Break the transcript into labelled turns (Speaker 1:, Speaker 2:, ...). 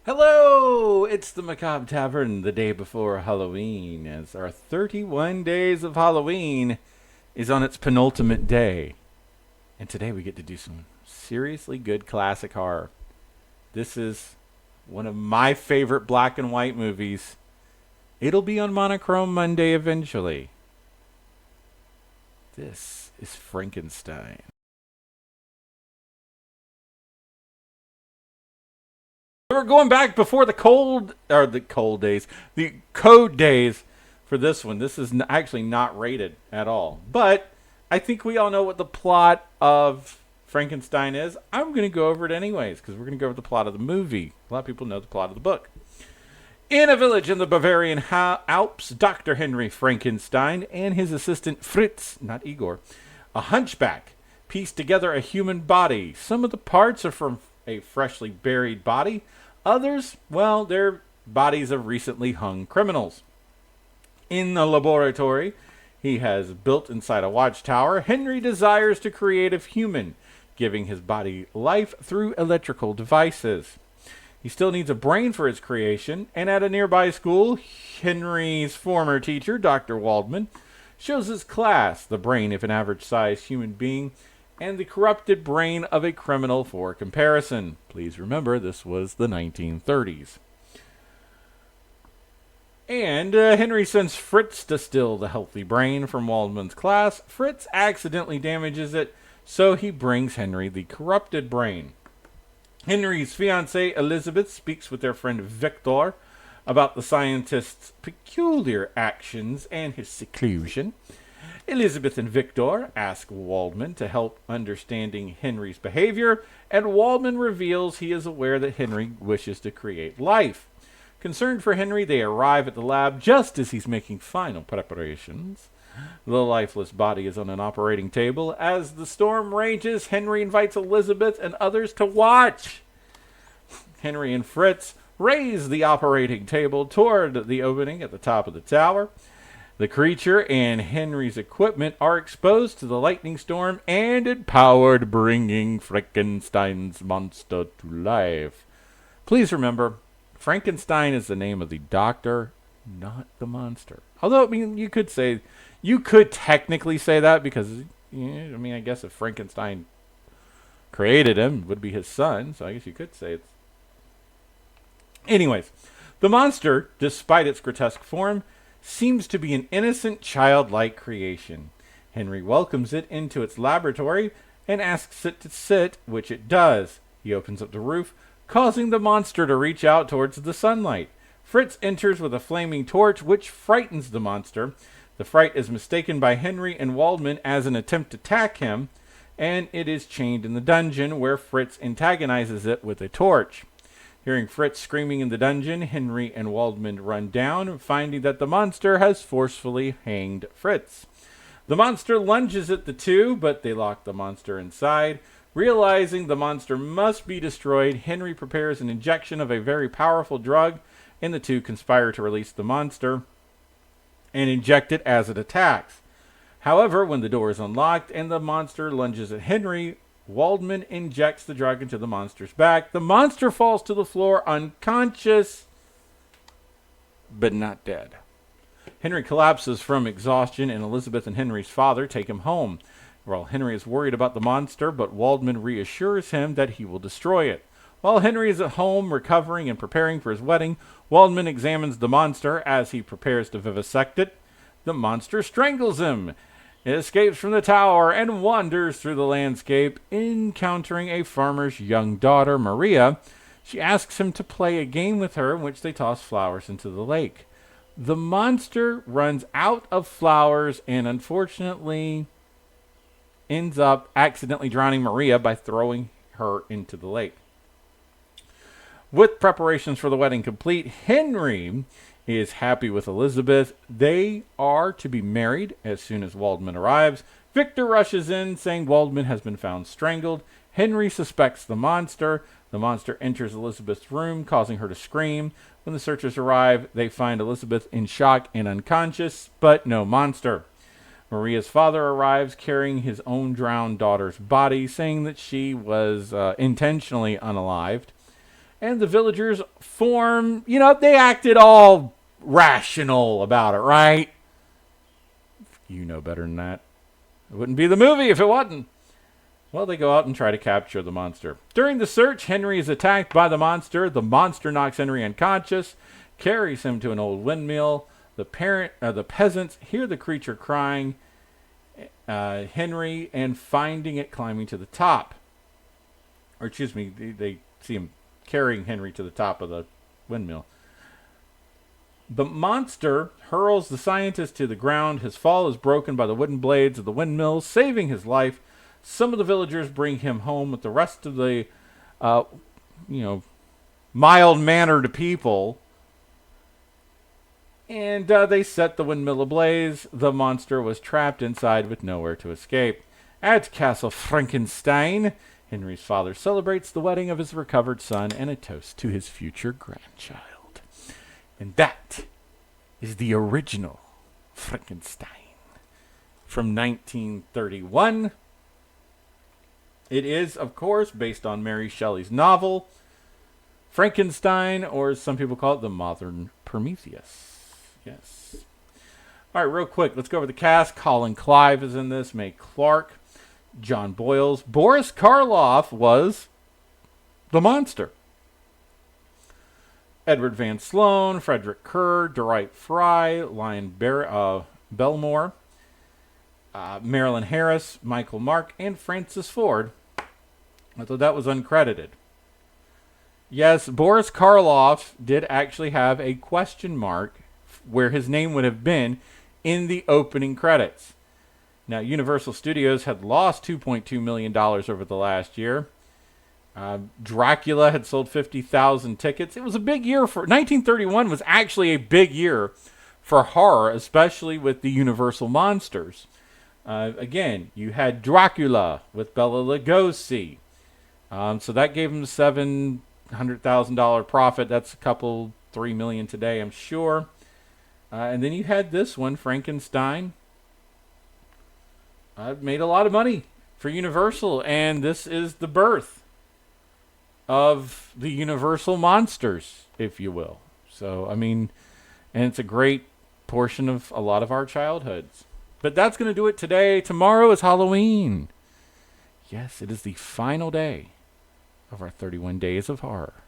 Speaker 1: Hello! It's the Macabre Tavern the day before Halloween, as our 31 days of Halloween is on its penultimate day. And today we get to do some seriously good classic horror. This is one of my favorite black and white movies. It'll be on Monochrome Monday eventually. This is Frankenstein. We're going back before the cold days, the code days for this one. This is actually not rated at all. But I think we all know what the plot of Frankenstein is. I'm going to go over it anyways because we're going to go over the plot of the movie. A lot of people know the plot of the book. In a village in the Bavarian Alps, Dr. Henry Frankenstein and his assistant Fritz, not Igor, a hunchback, piece together a human body. Some of the parts are from a freshly buried body. Others, well, they're bodies of recently hung criminals. In the laboratory he has built inside a watchtower, Henry desires to create a human, giving his body life through electrical devices. He still needs a brain for his creation, and at a nearby school, Henry's former teacher, Dr. Waldman, shows his class the brain of an average-sized human being and the corrupted brain of a criminal for comparison. Please remember, this was the 1930s. And Henry sends Fritz to steal the healthy brain from Waldman's class. Fritz accidentally damages it, so he brings Henry the corrupted brain. Henry's fiancée Elizabeth speaks with their friend Victor about the scientist's peculiar actions and his seclusion. Elizabeth and Victor ask Waldman to help understanding Henry's behavior, and Waldman reveals he is aware that Henry wishes to create life. Concerned for Henry, they arrive at the lab just as he's making final preparations. The lifeless body is on an operating table. As the storm rages, Henry invites Elizabeth and others to watch. Henry and Fritz raise the operating table toward the opening at the top of the tower. The creature and Henry's equipment are exposed to the lightning storm and empowered, bringing Frankenstein's monster to life. Please remember, Frankenstein is the name of the doctor, not the monster. Although, I mean, you could technically say that because, I guess if Frankenstein created him, it would be his son, so I guess you could say it's... Anyways, the monster, despite its grotesque form, seems to be an innocent, childlike creation. Henry welcomes it into its laboratory and asks it to sit, which it does. He opens up the roof, causing the monster to reach out towards the sunlight. Fritz enters with a flaming torch, which frightens the monster. The fright is mistaken by Henry and Waldman as an attempt to attack him, and it is chained in the dungeon, where Fritz antagonizes it with a torch. Hearing Fritz screaming in the dungeon, Henry and Waldman run down, finding that the monster has forcefully hanged Fritz. The monster lunges at the two, but they lock the monster inside. Realizing the monster must be destroyed, Henry prepares an injection of a very powerful drug, and the two conspire to release the monster and inject it as it attacks. However, when the door is unlocked and the monster lunges at Henry, Waldman injects the drug into the monster's back. The monster falls to the floor unconscious, but not dead. Henry collapses from exhaustion, and Elizabeth and Henry's father take him home. While Henry is worried about the monster, but Waldman reassures him that he will destroy it. While Henry is at home recovering and preparing for his wedding, Waldman examines the monster as he prepares to vivisect it. The monster strangles him. It escapes from the tower and wanders through the landscape, encountering a farmer's young daughter, Maria. She asks him to play a game with her in which they toss flowers into the lake. The monster runs out of flowers and unfortunately ends up accidentally drowning Maria by throwing her into the lake. With preparations for the wedding complete, Henry is happy with Elizabeth. They are to be married as soon as Waldman arrives. Victor rushes in, saying Waldman has been found strangled. Henry suspects the monster. The monster enters Elizabeth's room, causing her to scream. When the searchers arrive, they find Elizabeth in shock and unconscious, but no monster. Maria's father arrives carrying his own drowned daughter's body, saying that she was intentionally unalived. And the villagers form, they acted all rational about it, right? You know better than that. It wouldn't be the movie if it wasn't. Well, they go out and try to capture the monster. During the search, Henry is attacked by the monster. The monster knocks Henry unconscious, carries him to an old windmill. The peasants hear the creature crying, Henry, and finding it climbing to the top. Or excuse me, they see him carrying Henry to the top of the windmill. The monster hurls the scientist to the ground. His fall is broken by the wooden blades of the windmill, saving his life. Some of the villagers bring him home with the rest of the, mild-mannered people. And they set the windmill ablaze. The monster was trapped inside with nowhere to escape. At Castle Frankenstein, Henry's father celebrates the wedding of his recovered son and a toast to his future grandchild. And that is the original Frankenstein from 1931. It is, of course, based on Mary Shelley's novel, Frankenstein, or as some people call it, the modern Prometheus. Yes. All right, real quick, let's go over the cast. Colin Clive is in this. Mae Clark, John Boyles. Boris Karloff was the monster. Edward Van Sloan, Frederick Kerr, Dwight Fry, Lion Belmore, Marilyn Harris, Michael Mark, and Francis Ford. Although that was uncredited. Yes, Boris Karloff did actually have a question mark where his name would have been in the opening credits. Now, Universal Studios had lost $2.2 million over the last year. Dracula had sold 50,000 tickets. It was a big year for 1931 was actually a big year for horror, especially with the Universal monsters. Again, you had Dracula with Bela Lugosi. So that gave him $700,000 profit. That's a couple, $3 million today, I'm sure. And then you had this one, Frankenstein. Made a lot of money for Universal, and this is the birth of the Universal monsters, if you will. So, and it's a great portion of a lot of our childhoods. But that's going to do it today. Tomorrow is Halloween. Yes, it is the final day of our 31 Days of Horror.